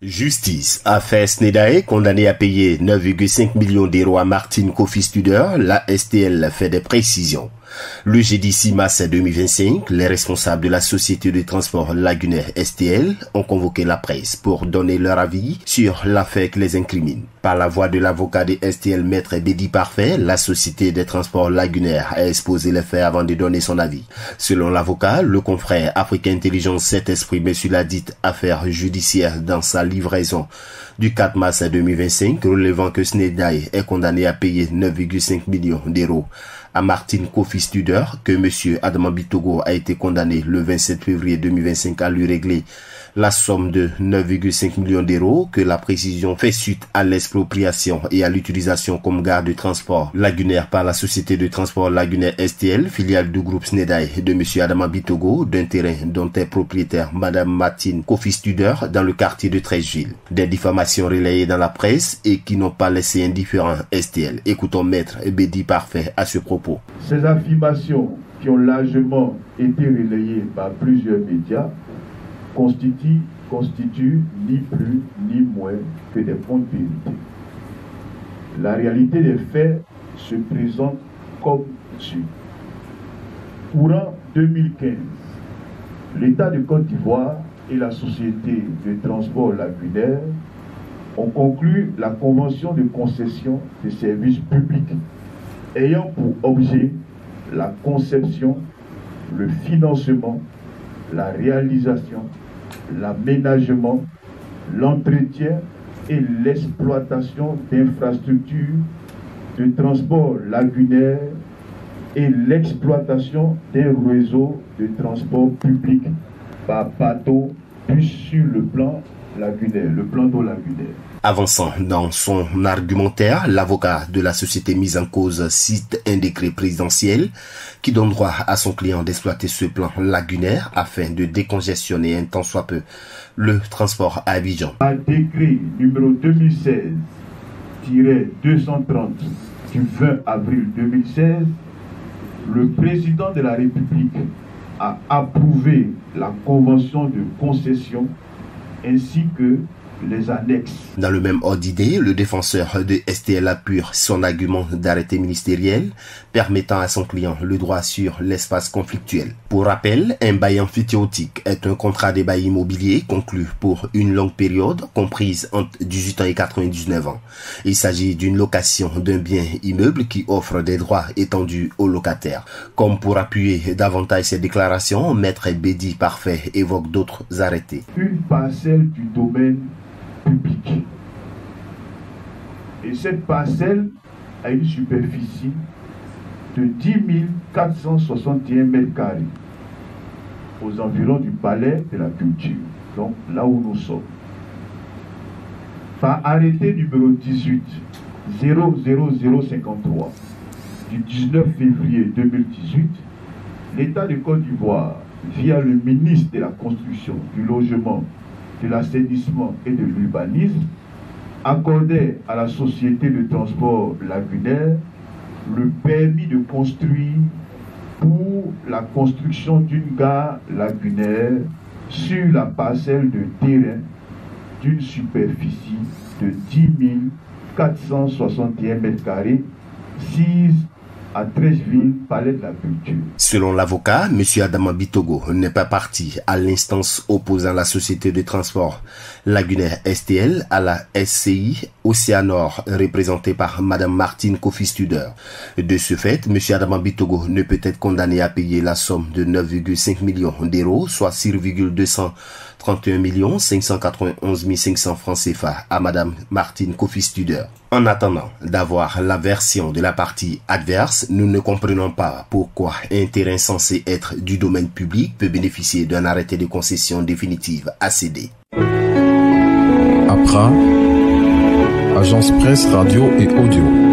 Justice a fait Snedae condamné à payer 9,5 millions d'euros à Martin Kofi Studer. La STL fait des précisions. Le jeudi 6 mars 2025, les responsables de la société de transport lagunaire STL ont convoqué la presse pour donner leur avis sur l'affaire qui les incrimine. Par la voix de l'avocat de STL, Maître Bédi Parfait, la société des transports lagunaire a exposé les faits avant de donner son avis. Selon l'avocat, le confrère Africain Intelligence s'est exprimé sur la dite affaire judiciaire dans sa livraison du 4 mars 2025, relevant que Snedae est condamné à payer 9,5 millions d'euros à Martin Kofi Studer, que M. Adama Bitogo a été condamné le 27 février 2025 à lui régler la somme de 9,5 millions d'euros, que la précision fait suite à l'expropriation et à l'utilisation comme gare de transport lagunaire par la société de transport lagunaire STL, filiale du groupe Snedae de M. Adama Bitogo, d'un terrain dont est propriétaire Mme Martin Kofi Studer dans le quartier de Treichville. Des diffamations relayées dans la presse et qui n'ont pas laissé indifférent STL. Écoutons Maître Bédi Parfait à ce propos. Ces affirmations qui ont largement été relayées par plusieurs médias constituent ni plus ni moins que des points de vérité. La réalité des faits se présente comme suit. Courant 2015, l'État de Côte d'Ivoire et la Société de transport lagunaire ont conclu la convention de concession de services publics ayant pour objet la conception, le financement, la réalisation, l'aménagement, l'entretien et l'exploitation d'infrastructures de transport lagunaire et l'exploitation d'un réseau de transport public par bateau plus sur le plan lagunaire, le plan d'eau lagunaire. Avançant dans son argumentaire, l'avocat de la société mise en cause cite un décret présidentiel qui donne droit à son client d'exploiter ce plan lagunaire afin de décongestionner un tant soit peu le transport à Abidjan. Un décret numéro 2016-230 du 20 avril 2016, le président de la République a approuvé la convention de concession ainsi que les annexes. Dans le même ordre d'idée, le défenseur de STL appuie son argument d'arrêté ministériel permettant à son client le droit sur l'espace conflictuel. Pour rappel, un bail amphithéotique est un contrat de bail immobilier conclu pour une longue période comprise entre 18 ans et 99 ans. Il s'agit d'une location d'un bien immeuble qui offre des droits étendus aux locataires. Comme pour appuyer davantage ces déclarations, Maître Bédi Parfait évoque d'autres arrêtés. Une parcelle du domaine public. Et cette parcelle a une superficie de 10 461 mètres carrés aux environs du palais de la culture, donc là où nous sommes. Par arrêté numéro 18 00053 du 19 février 2018, l'État de Côte d'Ivoire, via le ministre de la Construction, du Logement, de l'assainissement et de l'urbanisme, accordait à la société de transport lagunaire le permis de construire pour la construction d'une gare lagunaire sur la parcelle de terrain d'une superficie de 10 461 mètres carrés, 6 à Treichville, palais de la culture. Selon l'avocat, M. Adama Bitogo n'est pas parti à l'instance opposant la société de transport lagunaire STL à la SCI Océanor, représentée par Mme Martin Kofi Studer. De ce fait, M. Adama Bitogo ne peut être condamné à payer la somme de 9,5 millions d'euros, soit 6,231 591 500 francs CFA à Mme Martin Kofi Studer. En attendant d'avoir la version de la partie adverse, nous ne comprenons pas pourquoi un terrain censé être du domaine public peut bénéficier d'un arrêté de concession définitive ACD. APRA, Agence Presse Radio et Audio.